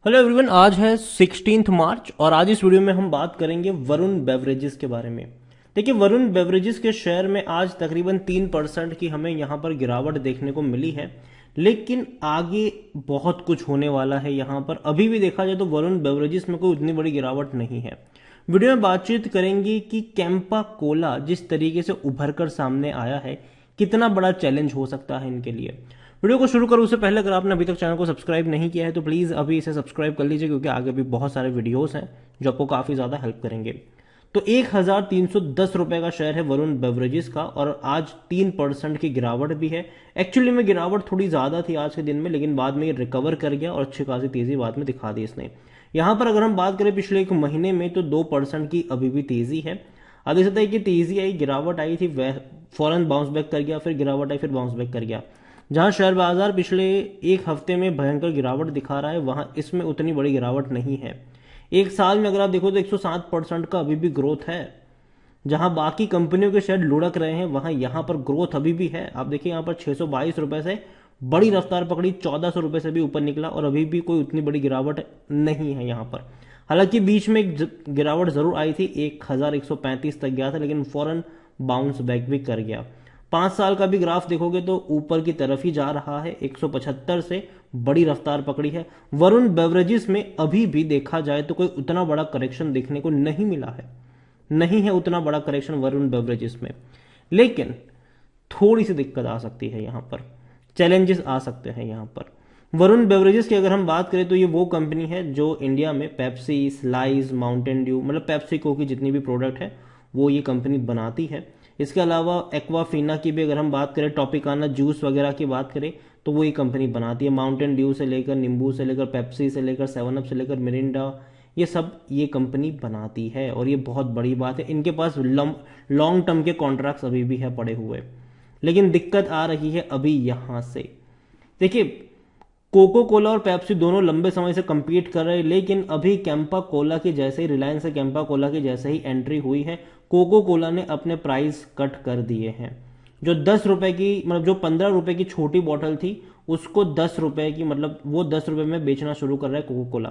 Hello everyone, आज है 16 मार्च और आज इस वीडियो में हम बात करेंगे वरुण बेवरेजेस के बारे में। देखिए, वरुण बेवरेजेस के शेयर में आज तकरीबन 3% की हमें यहाँ पर गिरावट देखने को मिली है, लेकिन आगे बहुत कुछ होने वाला है। यहाँ पर अभी भी देखा जाए तो वरुण बेवरेजेस में कोई उतनी बड़ी गिरावट नहीं है। वीडियो में बातचीत करेंगे कि कैंपा कोला जिस तरीके से उभर कर सामने आया है, कितना बड़ा चैलेंज हो सकता है इनके लिए। वीडियो को शुरू करूं उससे पहले अगर आपने अभी तक चैनल को सब्सक्राइब नहीं किया है तो प्लीज़ अभी इसे सब्सक्राइब कर लीजिए, क्योंकि आगे भी बहुत सारे वीडियोस हैं जो आपको काफ़ी ज़्यादा हेल्प करेंगे। तो 1310 रुपए का शेयर है वरुण बेवरेजेस का और आज 3% की गिरावट भी है। एक्चुअली में गिरावट थोड़ी ज़्यादा थी आज के दिन में, लेकिन बाद में ये रिकवर कर गया और अच्छी खासी तेज़ी बाद में दिखा दी इसने। यहाँ पर अगर हम बात करें पिछले एक महीने में तो 2% की अभी भी तेज़ी है। अब देख सकते हैं कि तेज़ी आई, गिरावट आई थी, वह फौरन बाउंस बैक कर गया, फिर गिरावट आई, फिर बाउंस बैक कर गया। जहां शेयर बाजार पिछले एक हफ्ते में भयंकर गिरावट दिखा रहा है, वहां इसमें उतनी बड़ी गिरावट नहीं है। एक साल में अगर आप देखो तो 107% का अभी भी ग्रोथ है। जहां बाकी कंपनियों के शेयर लुढ़क रहे हैं, वहां यहां पर ग्रोथ अभी भी है। आप देखिए यहां पर 622 रुपए से बड़ी रफ्तार पकड़ी, 1400 रुपए से भी ऊपर निकला और अभी भी कोई उतनी बड़ी गिरावट नहीं है यहां पर। हालांकि बीच में एक गिरावट जरूर आई थी, 1135 तक गया था, लेकिन फौरन बाउंस बैक भी कर गया। 5 साल का भी ग्राफ देखोगे तो ऊपर की तरफ ही जा रहा है, 175 से बड़ी रफ्तार पकड़ी है। वरुण बेवरेजेस में अभी भी देखा जाए तो कोई उतना बड़ा करेक्शन देखने को नहीं मिला है, नहीं है उतना बड़ा करेक्शन वरुण बेवरेजेस में, लेकिन थोड़ी सी दिक्कत आ सकती है यहां पर, चैलेंजेस आ सकते हैं यहां पर। वरुण बेवरेजेस की अगर हम बात करें तो ये वो कंपनी है जो इंडिया में पेप्सी, स्लाइस, माउंटेन ड्यू, मतलब पेप्सिको की जितनी भी प्रोडक्ट है वो ये कंपनी बनाती है। इसके अलावा एक्वाफिना की भी अगर हम बात करें, टॉपिकाना जूस वगैरह की बात करें तो वो ये कंपनी बनाती है। माउंटेन ड्यू से लेकर, नींबू से लेकर, पेप्सी से लेकर, 7 अप से लेकर, मिरिंडा, ये सब ये कंपनी बनाती है और ये बहुत बड़ी बात है। इनके पास लॉन्ग टर्म के कॉन्ट्रैक्ट्स अभी भी है पड़े हुए, लेकिन दिक्कत आ रही है अभी यहां से। देखिए, कोको कोला और पेप्सी दोनों लंबे समय से compete कर रहे हैं, लेकिन अभी कैंपा कोला के जैसे ही, रिलायंस से कैंपा कोला के जैसे ही एंट्री हुई है, कोको कोला ने अपने प्राइस कट कर दिए हैं। जो 10 रुपए की, मतलब जो 15 रुपए की छोटी बॉटल थी, उसको 10 रुपए की, मतलब वो 10 रुपए में बेचना शुरू कर रहा है कोको कोला।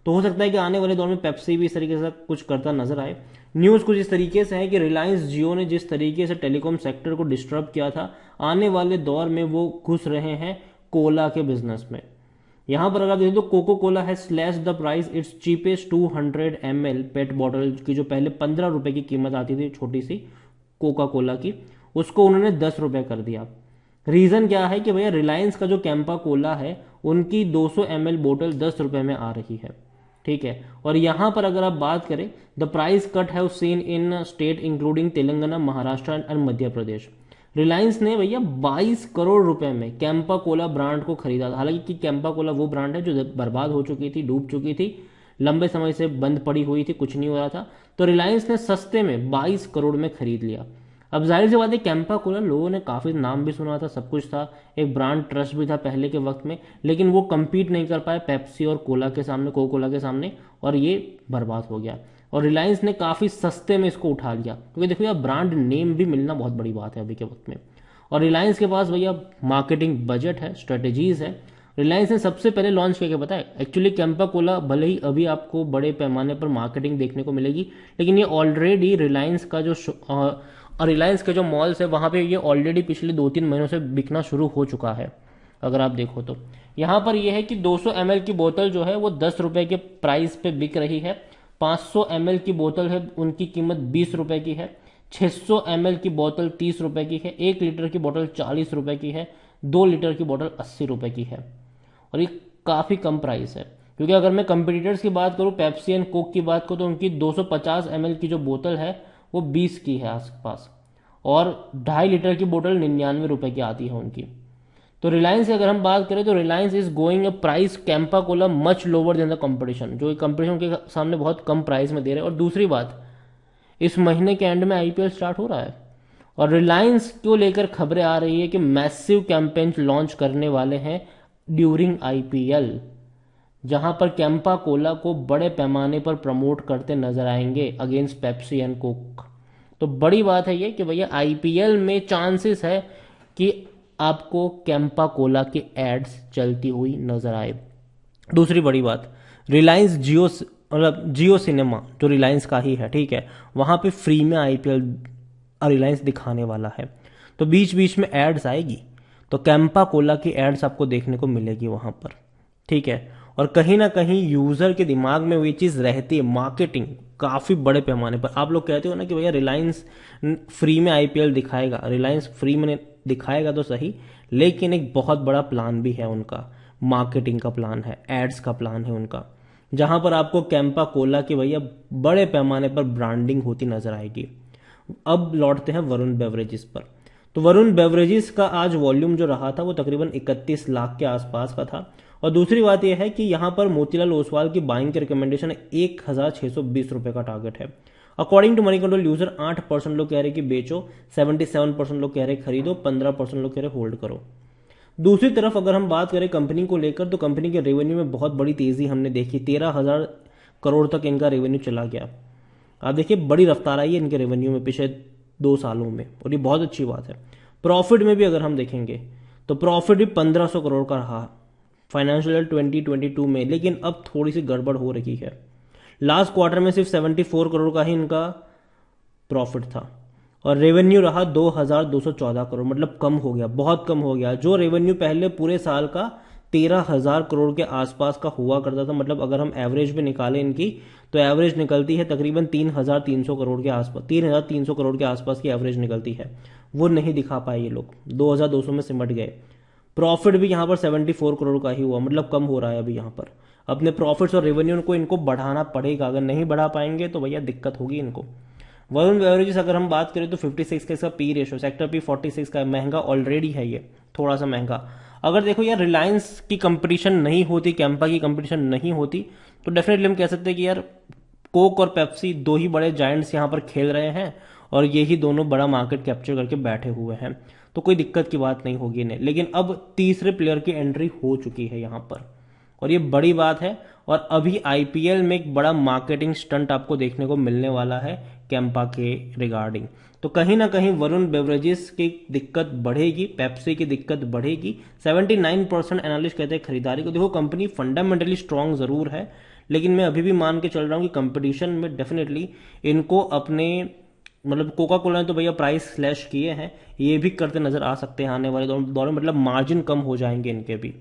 तो हो सकता है कि आने वाले दौर में पेप्सी भी इस तरीके से कुछ करता नजर आए। न्यूज कुछ इस तरीके से है कि रिलायंस जियो ने जिस तरीके से टेलीकॉम सेक्टर को डिस्टर्ब किया था, आने वाले दौर में वो घुस रहे हैं कोला के बिजनेस में। यहां पर अगर आप देखें तो कोको कोला है slash the price it's cheapest 200 ml pet bottle की, जो पहले 15 रुपए की कीमत आती थी छोटी सी कोका कोला की, उसको उन्होंने 10 रुपए कर दिया। रीजन क्या है कि भैया रिलायंस का जो कैंपा कोला है उनकी 200 ml बोतल 10 रुपए में आ रही है, ठीक है। और यहां पर अगर आप बात करें, the price cut have seen in state including Telangana, Maharashtra and Madhya Pradesh. Reliance ने भैया 22 करोड़ रुपए में कैंपा कोला ब्रांड को खरीदा था। हालांकि कैंपा कोला वो ब्रांड है जो बर्बाद हो चुकी थी, डूब चुकी थी, लंबे समय से बंद पड़ी हुई थी, कुछ नहीं हो रहा था। तो रिलायंस ने सस्ते में 22 करोड़ में खरीद लिया। अब जाहिर सी बात है, कैंपा कोला लोगों ने काफी नाम भी सुना था, सब कुछ था, एक ब्रांड ट्रस्ट भी था पहले के वक्त में, लेकिन वो compete नहीं कर पाए पेप्सी और कोला के सामने, कोको कोला के सामने, और ये बर्बाद हो गया। और रिलायंस ने काफी सस्ते में इसको उठा लिया, क्योंकि देखो यार, ब्रांड नेम भी मिलना बहुत बड़ी बात है अभी के वक्त में। और रिलायंस के पास भैया मार्केटिंग बजट है, स्ट्रेटेजीज है। रिलायंस ने सबसे पहले लॉन्च किया, पता है, एक्चुअली कैंपा कोला भले ही अभी आपको बड़े पैमाने पर मार्केटिंग देखने को मिलेगी, लेकिन ये ऑलरेडी रिलायंस का जो रिलायंस के जो मॉल्स है वहां पे ये ऑलरेडी पिछले 2-3 महीनों से बिकना शुरू हो चुका है। अगर आप देखो तो यहां पर यह है कि 200 ml की बोतल जो है वो 10 रुपए के प्राइस पे बिक रही है। 500 ml की बोतल है, उनकी कीमत 20 रुपए की है। 600 ml की बोतल 30 रुपए की है। 1 लीटर की बोतल 40 रुपए की है। 2 लीटर की बोतल 80 रुपए की है। और ये काफी कम प्राइस है, क्योंकि अगर मैं कंपटीटर्स की बात करूं, पेप्सी एंड कोक की बात करूं, तो उनकी 250 ml की जो बोतल है वो 20 की है आसपास, और 2.5 लीटर की बोतल 99 रुपए की आती है उनकी। तो रिलायंस की अगर हम बात करें तो Reliance is going a price Campa Cola much lower than the competition, जो कंपटीशन के सामने बहुत कम प्राइस में दे रहे हैं। और दूसरी बात, इस महीने के एंड में आईपीएल स्टार्ट हो रहा है और रिलायंस को लेकर खबरें आ रही है कि मैसिव कैंपेन लॉन्च करने वाले हैं ड्यूरिंग आईपीएल, जहां पर कैंपा कोला को बड़े पैमाने पर प्रमोट करते नजर आएंगे अगेंस्ट पेप्सी एंड कोक। तो बड़ी बात है ये कि भैया आईपीएल में चांसेस है कि आपको कैंपा कोला के एड्स चलती हुई नजर आए। दूसरी बड़ी बात, रिलायंस जियो, मतलब जियो सिनेमा जो रिलायंस का ही है, ठीक है, वहां पे फ्री में आईपीएल रिलायंस दिखाने वाला है। तो बीच बीच में एड्स आएगी, तो कैंपा कोला की एड्स आपको देखने को मिलेगी वहां पर, ठीक है। और कहीं ना कहीं यूजर के दिमाग में वो चीज रहती है, मार्केटिंग काफी बड़े पैमाने पर। आप लोग कहते हो ना कि भैया रिलायंस फ्री में आईपीएल दिखाएगा, रिलायंस फ्री में दिखाएगा तो सही, लेकिन एक बहुत बड़ा प्लान भी है उनका, मार्केटिंग का प्लान है, एड्स का प्लान है उनका, जहां पर आपको कैंपा कोला की भैया बड़े पैमाने पर ब्रांडिंग होती नजर आएगी। अब लौटते हैं वरुण बेवरेजेस पर। तो वरुण बेवरेजेस का आज वॉल्यूम जो रहा था वो तकरीबन 31 लाख के आसपास का था। और दूसरी बात यह है कि यहां पर मोतीलाल ओसवाल की बाइंग की रिकमेंडेशन 1620 रुपए का टारगेट है। According to Moneycontrol user 8% लोग कह रहे कि बेचो, 77% लोग कह रहे खरीदो, 15% लोग कह रहे होल्ड करो। दूसरी तरफ अगर हम बात करें कंपनी को लेकर, तो कंपनी के रेवेन्यू में बहुत बड़ी तेजी हमने देखी, 13,000 करोड़ तक इनका रेवेन्यू चला गया। आप देखिए बड़ी रफ्तार आई है इनके रेवेन्यू में पिछले 2 सालों में, और ये बहुत अच्छी बात है। प्रॉफिट में भी अगर हम देखेंगे तो प्रॉफिट भी 1500 करोड़ का रहा फाइनेंशियल ईयर 2022 में, लेकिन अब थोड़ी सी गड़बड़ हो रही है। लास्ट क्वार्टर में सिर्फ 74 करोड़ का ही इनका प्रॉफिट था, और रेवेन्यू रहा 2214 करोड़, मतलब कम हो गया, बहुत कम हो गया। जो रेवेन्यू पहले पूरे साल का 13,000 करोड़ के आसपास का हुआ करता था, मतलब अगर हम एवरेज भी निकालें इनकी, तो एवरेज निकलती है तकरीबन 3,300 करोड़ के आसपास, 3,300 करोड़ के आसपास की एवरेज निकलती है। वो नहीं दिखा पाए ये लोग, 2,200 में सिमट गए। प्रॉफिट भी यहाँ पर 74 करोड़ का ही हुआ, मतलब कम हो रहा है अभी यहाँ पर। अपने प्रॉफिट्स और रेवेन्यू को इनको बढ़ाना पड़ेगा, अगर नहीं बढ़ा पाएंगे तो भैया दिक्कत होगी इनको। वरुण बेवरेजेस अगर हम बात करें तो 56 का इसका पी रेशो, सेक्टर पी 46 का, महंगा ऑलरेडी है ये, थोड़ा सा महंगा। अगर देखो यार रिलायंस की कंपटीशन नहीं होती, कैंपा की कंपटीशन नहीं होती, तो डेफिनेटली हम कह सकते हैं कि यार कोक और पेप्सी दो ही बड़े जायंट्स यहाँ पर खेल रहे हैं, और ये ही दोनों बड़ा मार्केट कैप्चर करके बैठे हुए हैं, तो कोई दिक्कत की बात नहीं होगी इन्हें। लेकिन अब तीसरे प्लेयर की एंट्री हो चुकी है यहाँ पर, और ये बड़ी बात है। और अभी आईपीएल में एक बड़ा मार्केटिंग स्टंट आपको देखने को मिलने वाला है कैंपा के रिगार्डिंग। तो कहीं ना कहीं वरुण बेवरेजेस की दिक्कत बढ़ेगी, पेप्सी की दिक्कत बढ़ेगी। 79% एनालिस्ट कहते हैं खरीदारी को। देखो कंपनी फंडामेंटली स्ट्रांग जरूर है, लेकिन मैं अभी भी मान के चल रहा हूं कि कंपटीशन में डेफिनेटली इनको अपने, मतलब कोका कोला ने तो भैया प्राइस स्लैश किए हैं, ये भी करते नजर आ सकते हैं आने वाले दौर में, मतलब मार्जिन कम हो जाएंगे इनके भी,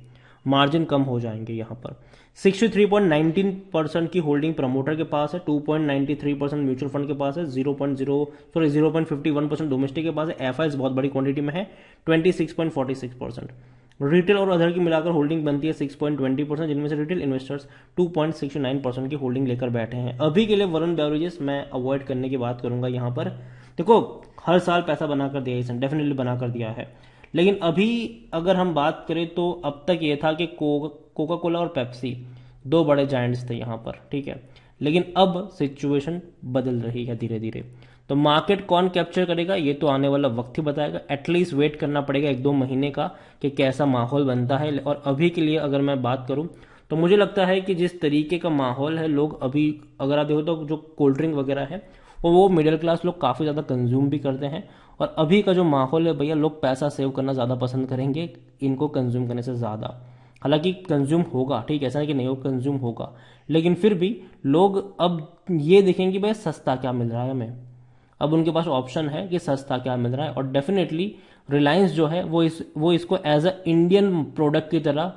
मार्जिन कम हो जाएंगे यहाँ पर। 63.19% की होल्डिंग प्रमोटर के पास है, 2.93% म्यूचुअल फंड के पास है, 0.51% डोमेस्टिक के पास है, एफआईएस बहुत बड़ी क्वांटिटी में है 26.46%। रिटेल और अदर की मिलाकर होल्डिंग बनती है 6.20%, जिनमें से रिटेल इन्वेस्टर्स 2.69% की होल्डिंग लेकर बैठे हैं। अभी के लिए वरुण बेवरेजेस मैं अवॉइड करने की बात करूंगा यहाँ पर। देखो हर साल पैसा बनाकर दिया इसने, डेफिनेटली बनाकर दिया है, लेकिन अभी अगर हम बात करें तो अब तक ये था कि कोका कोला और पेप्सी दो बड़े जायंट्स थे यहाँ पर, ठीक है, लेकिन अब सिचुएशन बदल रही है धीरे धीरे। तो मार्केट कौन कैप्चर करेगा ये तो आने वाला वक्त ही बताएगा। एटलीस्ट वेट करना पड़ेगा 1-2 महीने का कि कैसा माहौल बनता है। और अभी के लिए अगर मैं बात करूं तो मुझे लगता है कि जिस तरीके का माहौल है, लोग अभी अगर आप देखो तो जो कोल्ड ड्रिंक वगैरह है वो मिडिल क्लास लोग काफ़ी ज़्यादा कंज्यूम भी करते हैं। और अभी का जो माहौल है भैया, लोग पैसा सेव करना ज़्यादा पसंद करेंगे इनको कंज्यूम करने से ज़्यादा। हालांकि कंज्यूम होगा, ठीक है, ऐसा नहीं कि नहीं हो, कंज्यूम होगा, लेकिन फिर भी लोग अब ये देखेंगे भाई सस्ता क्या मिल रहा है हमें। अब उनके पास ऑप्शन है कि सस्ता क्या मिल रहा है, और डेफिनेटली रिलायंस जो है वो इसको एज अ इंडियन प्रोडक्ट की तरह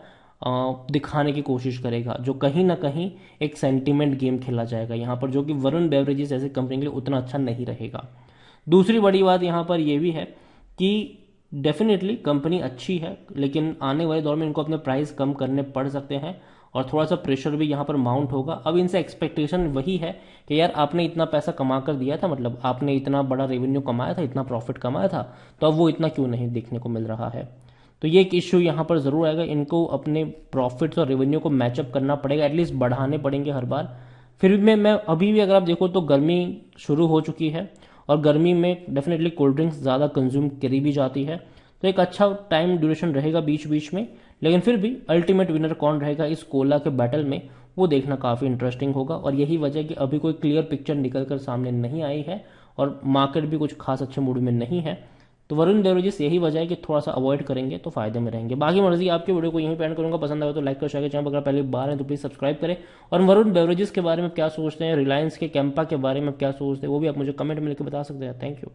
दिखाने की कोशिश करेगा, जो कहीं ना कहीं एक सेंटीमेंट गेम खेला जाएगा यहाँ पर, जो कि वरुण बेवरेजेस जैसे कंपनी के लिए उतना अच्छा नहीं रहेगा। दूसरी बड़ी बात यहाँ पर यह भी है कि डेफिनेटली कंपनी अच्छी है, लेकिन आने वाले दौर में इनको अपने प्राइस कम करने पड़ सकते हैं, और थोड़ा सा प्रेशर भी यहाँ पर माउंट होगा। अब इनसे एक्सपेक्टेशन वही है कि यार आपने इतना पैसा कमा कर दिया था, मतलब आपने इतना बड़ा रेवेन्यू कमाया था, इतना प्रॉफिट कमाया था, तो अब वो इतना क्यों नहीं देखने को मिल रहा है। तो ये एक इश्यू यहाँ पर जरूर आएगा, इनको अपने प्रॉफिट्स और रेवेन्यू को मैचअप करना पड़ेगा, एटलीस्ट बढ़ाने पड़ेंगे हर बार। फिर भी मैं अभी भी अगर आप देखो तो गर्मी शुरू हो चुकी है, और गर्मी में डेफिनेटली कोल्ड ड्रिंक्स ज़्यादा कंज्यूम करी भी जाती है, तो एक अच्छा टाइम ड्यूरेशन रहेगा बीच बीच में। लेकिन फिर भी अल्टीमेट विनर कौन रहेगा इस कोला के बैटल में, वो देखना काफ़ी इंटरेस्टिंग होगा। और यही वजह कि अभी कोई क्लियर पिक्चर निकल कर सामने नहीं आई है, और मार्केट भी कुछ खास अच्छे मूड में नहीं है। तो वरुण बेवरेजेस यही वजह है कि थोड़ा सा अवॉइड करेंगे तो फायदे में रहेंगे। बाकी मर्जी आपकी, वीडियो को यहीं पे एंड करूंगा। पसंद आए तो लाइक करो, शेयर करें। चैनल पर अगर पहली बार है तो प्लीज़ सब्सक्राइब करें। और वरुण बेवरेजेस के बारे में क्या सोचते हैं, रिलायंस के कैंपा के बारे में क्या सोचते हैं, वो भी आप मुझे कमेंट में लिख के बता सकते हैं। Thank you.